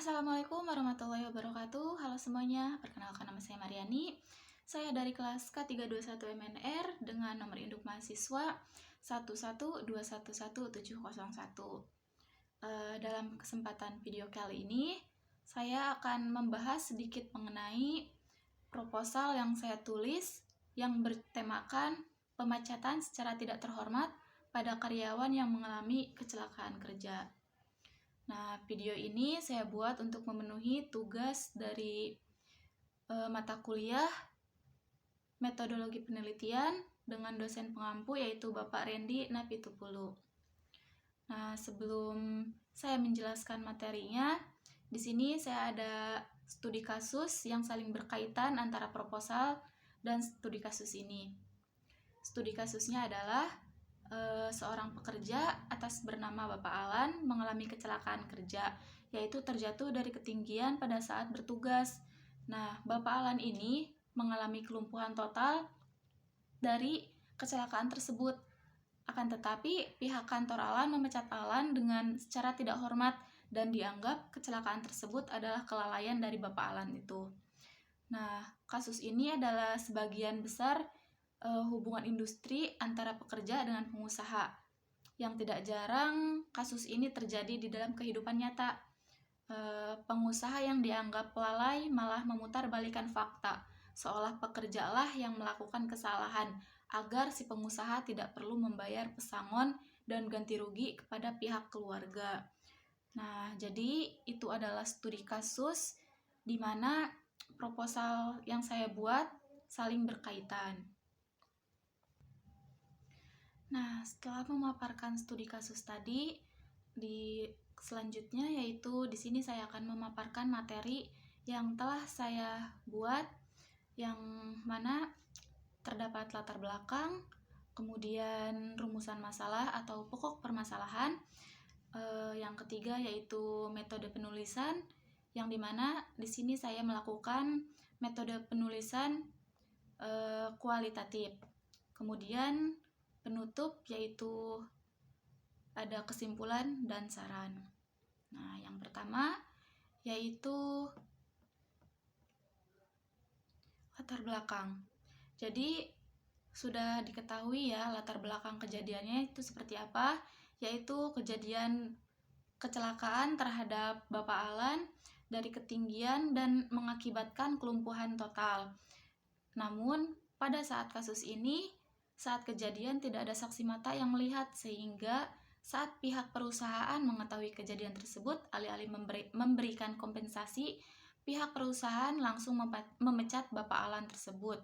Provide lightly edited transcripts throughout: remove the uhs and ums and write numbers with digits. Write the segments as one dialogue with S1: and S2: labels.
S1: Assalamualaikum warahmatullahi wabarakatuh. Halo semuanya, perkenalkan nama saya Mariani. Saya dari kelas K321 MNR dengan nomor induk mahasiswa 112111701. Dalam kesempatan video kali ini, saya akan membahas sedikit mengenai proposal yang saya tulis yang bertemakan pemecatan secara tidak terhormat pada karyawan yang mengalami kecelakaan kerja. Nah, video ini saya buat untuk memenuhi tugas dari mata kuliah metodologi penelitian dengan dosen pengampu yaitu Bapak Randy Napitupulu. Nah, sebelum saya menjelaskan materinya, di sini saya ada studi kasus yang saling berkaitan antara proposal dan studi kasus ini. Studi kasusnya adalah seorang pekerja atas bernama Bapak Alan mengalami kecelakaan kerja, yaitu terjatuh dari ketinggian pada saat bertugas. Nah, Bapak Alan ini mengalami kelumpuhan total dari kecelakaan tersebut. Akan tetapi, pihak kantor Alan memecat Alan dengan secara tidak hormat dan dianggap kecelakaan tersebut adalah kelalaian dari Bapak Alan itu. Nah, kasus ini adalah sebagian besar hubungan industri antara pekerja dengan pengusaha. Yang tidak jarang kasus ini terjadi di dalam kehidupan nyata. Pengusaha yang dianggap lalai malah memutarbalikkan fakta, seolah pekerjalah yang melakukan kesalahan agar si pengusaha tidak perlu membayar pesangon dan ganti rugi kepada pihak keluarga. Nah, jadi itu adalah studi kasus di mana proposal yang saya buat saling berkaitan. Nah, setelah memaparkan studi kasus tadi, di selanjutnya yaitu di sini saya akan memaparkan materi yang telah saya buat, yang mana terdapat latar belakang, kemudian rumusan masalah atau pokok permasalahan. Yang ketiga yaitu metode penulisan, yang dimana di sini saya melakukan metode penulisan kualitatif. Kemudian penutup yaitu ada kesimpulan dan saran. Nah, yang pertama yaitu latar belakang. Jadi sudah diketahui ya latar belakang kejadiannya itu seperti apa, yaitu kejadian kecelakaan terhadap Bapak Alan dari ketinggian dan mengakibatkan kelumpuhan total. Namun pada saat kasus ini, saat kejadian tidak ada saksi mata yang melihat, sehingga saat pihak perusahaan mengetahui kejadian tersebut, alih-alih memberikan kompensasi, pihak perusahaan langsung memecat Bapak Alan tersebut.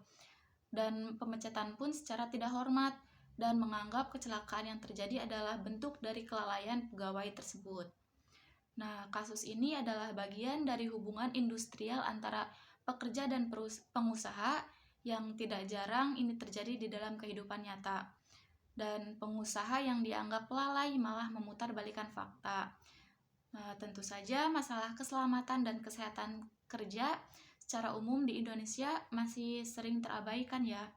S1: Dan pemecatan pun secara tidak hormat dan menganggap kecelakaan yang terjadi adalah bentuk dari kelalaian pegawai tersebut. Nah, kasus ini adalah bagian dari hubungan industrial antara pekerja dan pengusaha yang tidak jarang ini terjadi di dalam kehidupan nyata. Dan pengusaha yang dianggap lalai malah memutarbalikkan fakta. Nah, tentu saja masalah keselamatan dan kesehatan kerja secara umum di Indonesia masih sering terabaikan ya.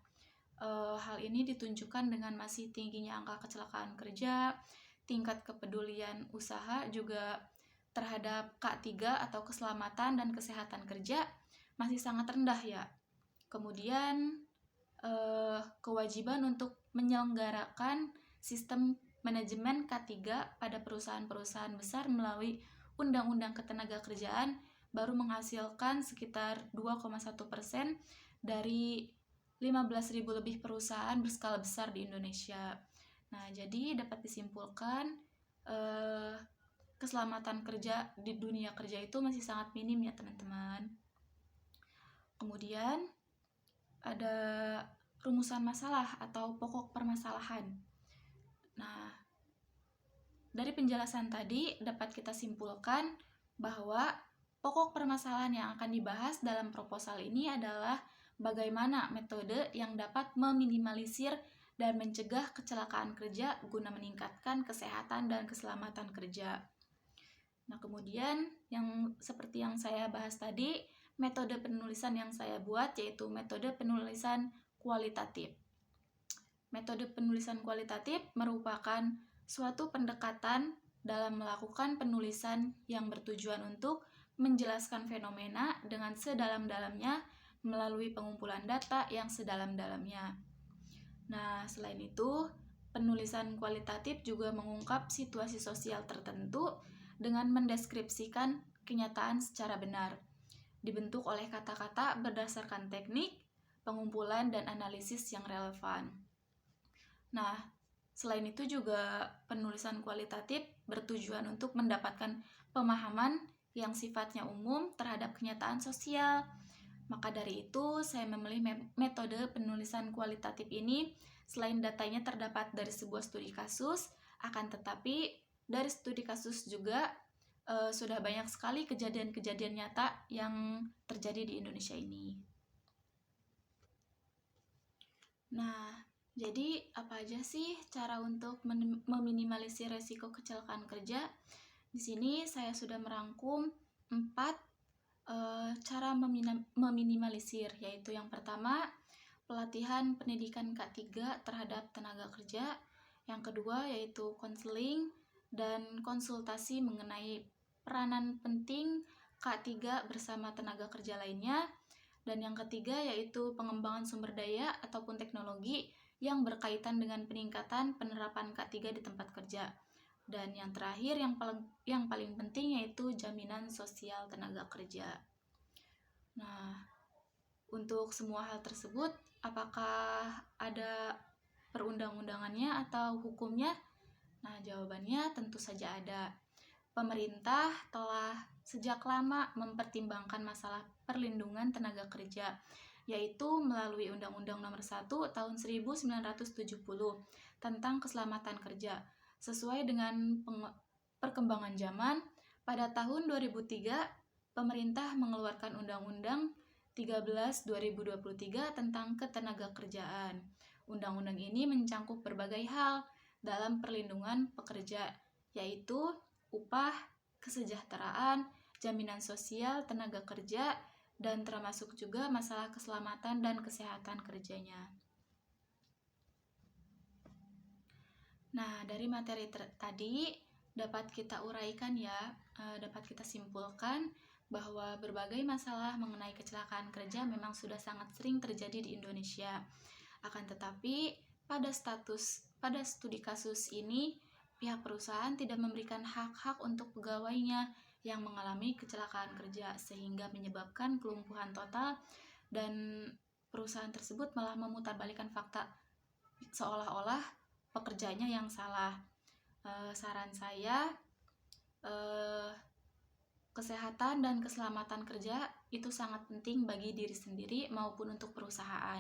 S1: Hal ini ditunjukkan dengan masih tingginya angka kecelakaan kerja, tingkat kepedulian usaha juga terhadap K3 atau keselamatan dan kesehatan kerja masih sangat rendah ya. Kemudian kewajiban untuk menyelenggarakan sistem manajemen K3 pada perusahaan-perusahaan besar melalui Undang-Undang Ketenagakerjaan baru menghasilkan sekitar 2,1% dari 15.000 lebih perusahaan berskala besar di Indonesia. Nah, jadi dapat disimpulkan keselamatan kerja di dunia kerja itu masih sangat minim ya teman-teman. Kemudian ada rumusan masalah atau pokok permasalahan. Nah, dari penjelasan tadi dapat kita simpulkan bahwa pokok permasalahan yang akan dibahas dalam proposal ini adalah bagaimana metode yang dapat meminimalisir dan mencegah kecelakaan kerja guna meningkatkan kesehatan dan keselamatan kerja. Nah, kemudian yang seperti yang saya bahas tadi, metode penulisan yang saya buat yaitu metode penulisan kualitatif. Metode penulisan kualitatif merupakan suatu pendekatan dalam melakukan penulisan yang bertujuan untuk menjelaskan fenomena dengan sedalam-dalamnya melalui pengumpulan data yang sedalam-dalamnya. Nah, selain itu, penulisan kualitatif juga mengungkap situasi sosial tertentu dengan mendeskripsikan kenyataan secara benar, dibentuk oleh kata-kata berdasarkan teknik, pengumpulan, dan analisis yang relevan. Nah, selain itu juga penulisan kualitatif bertujuan untuk mendapatkan pemahaman yang sifatnya umum terhadap kenyataan sosial. Maka dari itu, saya memilih metode penulisan kualitatif ini selain datanya terdapat dari sebuah studi kasus, akan tetapi dari studi kasus juga sudah banyak sekali kejadian-kejadian nyata yang terjadi di Indonesia ini. Nah, jadi apa aja sih cara untuk meminimalisir resiko kecelakaan kerja? Di sini saya sudah merangkum 4 cara meminimalisir, yaitu yang pertama, pelatihan pendidikan K3 terhadap tenaga kerja. Yang kedua yaitu konseling dan konsultasi mengenai peranan penting K3 bersama tenaga kerja lainnya. Dan yang ketiga yaitu pengembangan sumber daya ataupun teknologi yang berkaitan dengan peningkatan penerapan K3 di tempat kerja. Dan yang terakhir yang paling penting yaitu jaminan sosial tenaga kerja. Nah, untuk semua hal tersebut, apakah ada perundang-undangannya atau hukumnya? Nah, jawabannya tentu saja ada. Pemerintah telah sejak lama mempertimbangkan masalah perlindungan tenaga kerja, yaitu melalui Undang-Undang Nomor 1 Tahun 1970 tentang keselamatan kerja. Sesuai dengan perkembangan zaman, pada tahun 2003, pemerintah mengeluarkan Undang-Undang 13/2023 tentang ketenagakerjaan. Undang-undang ini mencangkup berbagai hal dalam perlindungan pekerja, yaitu upah, kesejahteraan, jaminan sosial tenaga kerja, dan termasuk juga masalah keselamatan dan kesehatan kerjanya. Nah, dari materi tadi dapat kita uraikan ya, dapat kita simpulkan bahwa berbagai masalah mengenai kecelakaan kerja memang sudah sangat sering terjadi di Indonesia. Akan tetapi, pada studi kasus ini, pihak perusahaan tidak memberikan hak-hak untuk pegawainya yang mengalami kecelakaan kerja sehingga menyebabkan kelumpuhan total, dan perusahaan tersebut malah memutarbalikkan fakta seolah-olah pekerjanya yang salah. Saran saya, kesehatan dan keselamatan kerja itu sangat penting bagi diri sendiri maupun untuk perusahaan.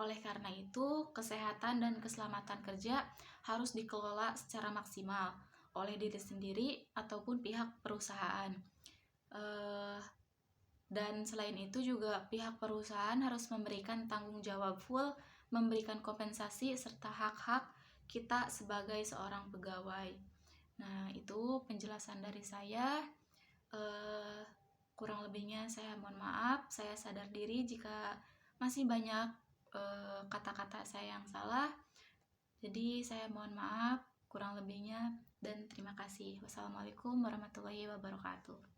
S1: Oleh karena itu, kesehatan dan keselamatan kerja harus dikelola secara maksimal oleh diri sendiri ataupun pihak perusahaan. Dan selain itu juga pihak perusahaan harus memberikan tanggung jawab full, memberikan kompensasi serta hak-hak kita sebagai seorang pegawai. Nah, itu penjelasan dari saya. Kurang lebihnya saya mohon maaf. Saya sadar diri jika masih banyak kata-kata saya yang salah. Jadi saya mohon maaf kurang lebihnya dan terima kasih. Wassalamualaikum warahmatullahi wabarakatuh.